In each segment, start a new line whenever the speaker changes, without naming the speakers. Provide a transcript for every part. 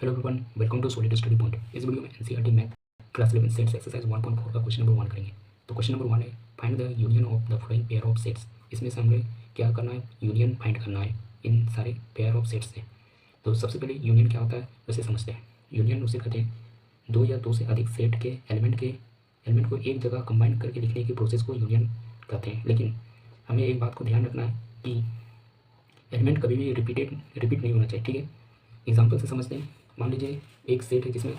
Hello everyone, welcome to solid study point. इस video में NCERT math class 11 sets exercise 1.4 का question number 1 करेंगे। तो क्वेश्चन नंबर 1 है find the union of the following pair of sets. इसमें से हमें क्या करना है, यूनियन फाइंड करना है इन सारे पेयर ऑफ सेट्स से। तो सबसे पहले यूनियन क्या होता है उसे समझते हैं। यूनियन उसे कहते हैं दो या दो से अधिक सेट के एलिमेंट को एक जगह कंबाइन करके लिखने की प्रोसेस को यूनियन कहते हैं। लेकिन हमें एक बात को ध्यान रखना है कि एलिमेंट कभी भी रिपीट नहीं होना चाहिए, ठीक है। एग्जाम्पल से समझते हैं। मान लीजिए एक सेट है जिसमें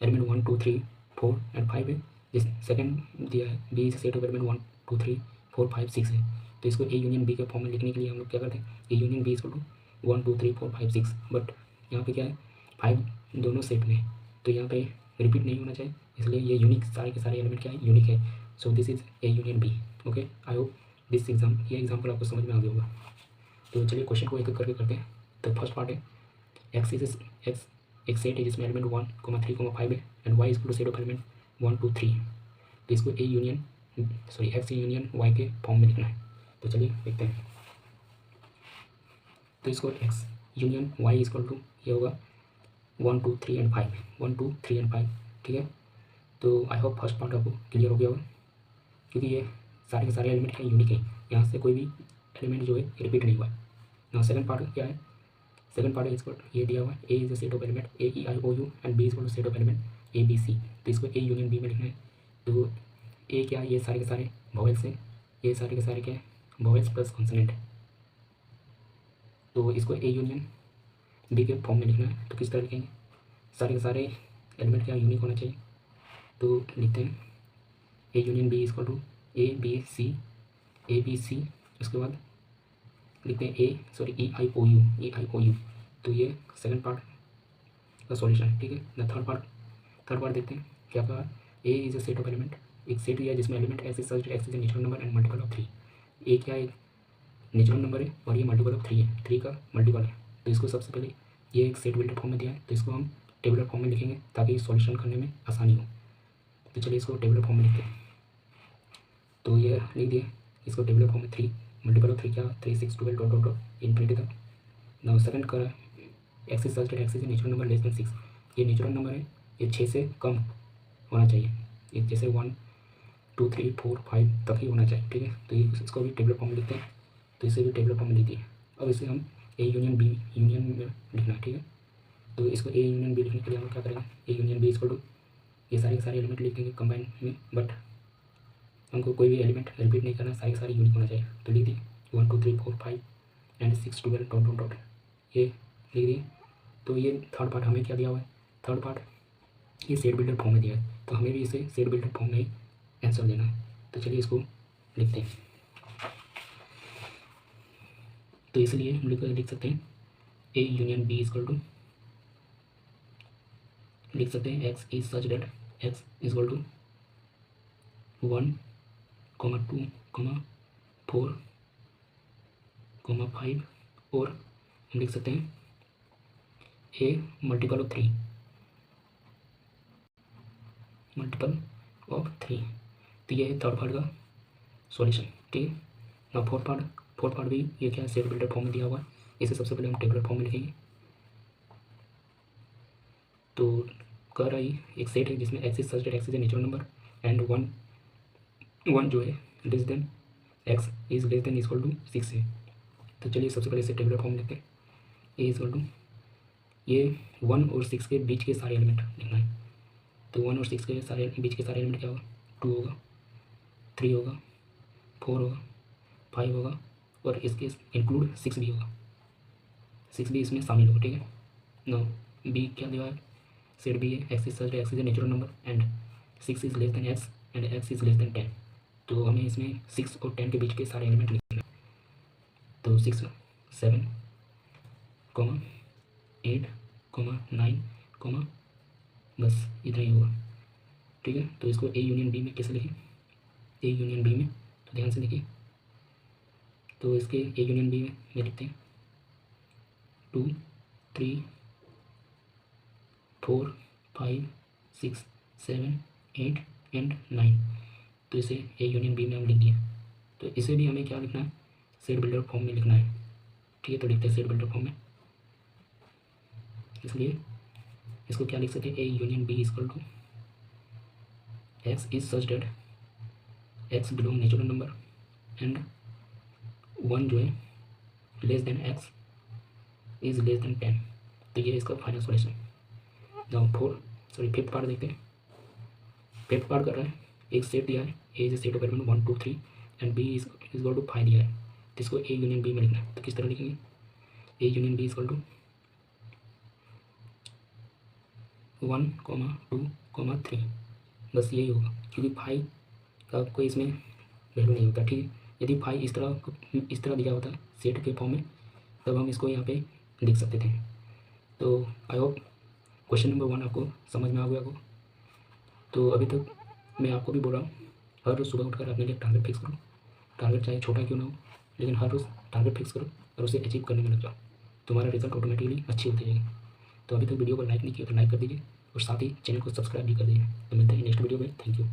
एलिमेंट 1 2 3 4 एंड 5 है। जिस सेकंड दिया है B is set of element 1 2 3 4 5 6 है। तो इसको ए यूनियन बी के फॉर्म में लिखने के लिए हम लोग क्या करते हैं, A union B equal to 1 2 3 4 5 6। But यहाँ पे क्या है, 5 दोनों सेट में है, तो यहाँ पे रिपीट नहीं होना चाहिए, इसलिए ये यूनिक सारे के सारे एलिमेंट क्या है, यूनिक है। So this is A union B. Okay, I hope this ये एग्जाम्पल आपको समझ में आ गया होगा। तो चलिए क्वेश्चन को एक एक करके करते हैं। तो फर्स्ट पार्ट है एक्स एक सेट है जिसमें एलिमेंट 1 3 5 है and Y is to set of element 1 2 3। तो इसको एक्स यूनियन वाई के फॉर्म में लिखना है। तो चलिए देखते हैं। तो इसको X union Y is to ये होगा 1 2 3 एंड 5, 1 2 3 एंड 5, ठीक है। तो आई होप फर्स्ट पार्ट आपको क्लियर हो गया होगा, क्योंकि ये सारे के सारे एलिमेंट हैं, यूनिक है, यहाँ से कोई भी एलिमेंट जो है रिपीट नहीं हुआ है। ना सेकंड पार्ट क्या है, सेकंड पार्ट इसको ये दिया हुआ है A is the set of element A E I O U and B is to set of element A B C. तो इसको ए यूनियन बी में लिखना है। तो ए क्या, ये सारे के सारे वॉवेल्स हैं, ये सारे के सारे क्या है, वॉवेल्स प्लस कॉन्सोनेंट है। तो इसको ए यूनियन बी के फॉर्म में लिखना है। तो किस तरह लिखेंगे, सारे के सारे एलिमेंट क्या यूनिक होना चाहिए। तो लिखते हैं A union B is to A B C. उसके बाद लिखते हैं ई आई ओ यू। तो ये सेकंड पार्ट का सॉल्यूशन है, ठीक है। ना थर्ड पार्ट देखते हैं क्या कहा, A is a set of element, एक सेट दिया जिसमें element X is natural number and multiple of 3। A क्या है, नेचुरल नंबर है और ये मल्टीपल ऑफ 3 है, 3 का मल्टीपल है। तो इसको सबसे पहले ये एक सेट बिल्डर फॉर्म में दिया है, तो इसको हम टेबलर फॉर्म में लिखेंगे ताकि सॉल्यूशन करने में आसानी हो। तो चलिए इसको टेबलर फॉर्म में लिखते हैं। तो ये लिख दिए इसको टेबलर फॉर्म में, 3 मल्टीपल ऑफ 3 क्या, 3 6 12 डॉट डॉट डॉट इन्फिनिटी तक। नाउ सेकंड का x is natural number less than 6। ये नेचुरल नंबर है, ये 6 से कम होना चाहिए, ये जैसे 1 2 3 4 5 तक ही होना चाहिए, ठीक है। तो ये इसको भी टेबलर फॉर्म में लिखते हैं। तो इसे भी टेबलर फॉर्म में लिख दिए। अब इसे हम ए यूनियन बी यूनियन में लिखना है, ठीक है। तो इसको ए यूनियन बी लिखने के लिए हम क्या करेंगे, A union B equal to ये सारे के सारे एलिमेंट लिखेंगे कंबाइन में, बट हमको कोई भी एलिमेंट रिपीट नहीं करना, सारे के सारे यूनिक होना चाहिए। तो लिख दिए 1 2 3 4 5 एंड 6 12 डॉट डॉट डॉट, ये लिख दिए। तो ये थर्ड पार्ट हमें क्या दिया हुआ है, थर्ड पार्ट ये सेट बिल्डर फॉर्म में दिया है, तो हमें भी इसे सेट बिल्डर फॉर्म में ही आंसर देना है। तो चलिए इसको लिखते हैं। तो इसलिए हम लिख सकते हैं A union B equal to, लिख सकते हैं X is such that X equal to 1 2 4 5, और हम लिख सकते हैं ए मल्टीपल ऑफ 3 तो ये है थर्ड पार्ट का सॉल्यूशन, ठीक है। ना फोर्थ पार्ट भी ये क्या है, सेट बिल्डर फॉर्म में दिया हुआ है, इसे सबसे पहले हम टेबलर फॉर्म में लिखेंगे। तो कह रहा है एक सेट है जिसमें X is such that X is a natural number and 1 जो है less than X is less than equal to 6 है। तो चलिए सबसे पहले इसे टेबलर फॉर्म लिखते हैं। ए इक्वल टू ये 1 और 6 के बीच के सारे एलिमेंट लिखना है। तो 1 और 6 के सारे बीच के सारे एलिमेंट क्या होगा, 2 होगा, 3 होगा, 4 होगा, 5 होगा, और इसके इंक्लूड 6 भी होगा, 6 भी इसमें शामिल होगा, ठीक है। नो बी क्या दिया है, सेट बी है x is a natural number and 6 is less than x and x is less than 10। तो हमें इसमें 6 और 10 के बीच के सारे एलिमेंट लिखना है। तो 6 7 8 9 बस इतना ही होगा, ठीक है। तो इसको ए यूनियन बी में कैसे लिखें, ए यूनियन बी में, तो ध्यान से लिखिए। तो इसके ए यूनियन बी में लिखते हैं 2 3 4 5 6 7 8 एंड 9। तो इसे ए यूनियन बी में हम लिख दिए। तो इसे भी हमें क्या लिखना है, सेट बिल्डर फॉर्म में लिखना है, ठीक है। तो लिखते हैं सेट बिल्डर फॉर्म में, इसलिए इसको क्या लिख सकते हैं, A union B equal to X is such that X belong natural number and 1 जो है less than X is less than 10। तो ये इसका final solution. Now fifth part देखते हैं। फिफ्थ पार्ट कर रहा है, एक सेट दिया है, A is a set of element 1 2 3 and B is equal to 5 दिया है। तो इसको ए यूनियन बी में लिखना है। तो किस तरह लिखेंगे, A union B equal to 1 2 3। बस यही होगा, क्योंकि 5 का कोई इसमें वैल्यू नहीं होता। ठीक है, यदि 5 इस तरह दिया होता सेट के फॉर्म में, तब हम इसको यहाँ पे लिख सकते थे। तो आई होप क्वेश्चन नंबर 1 आपको समझ में आ गया होगा। तो अभी तक मैं आपको भी बोल रहा हूँ, हर रोज़ सुबह उठकर अपने लिए टारगेट फिक्स करो। टारगेट चाहे छोटा क्यों ना हो, लेकिन हर रोज़ टारगेट फिक्स करो और उसे अचीव करने में लग जाओ। तुम्हारा रिजल्ट ऑटोमेटिकली अच्छी होती जाएगी। तो अभी तक वीडियो को लाइक नहीं किया तो लाइक कर दीजिए और साथ ही चैनल को सब्सक्राइब भी कर दीजिए। तो मिलते हैं नेक्स्ट वीडियो में। Thank you.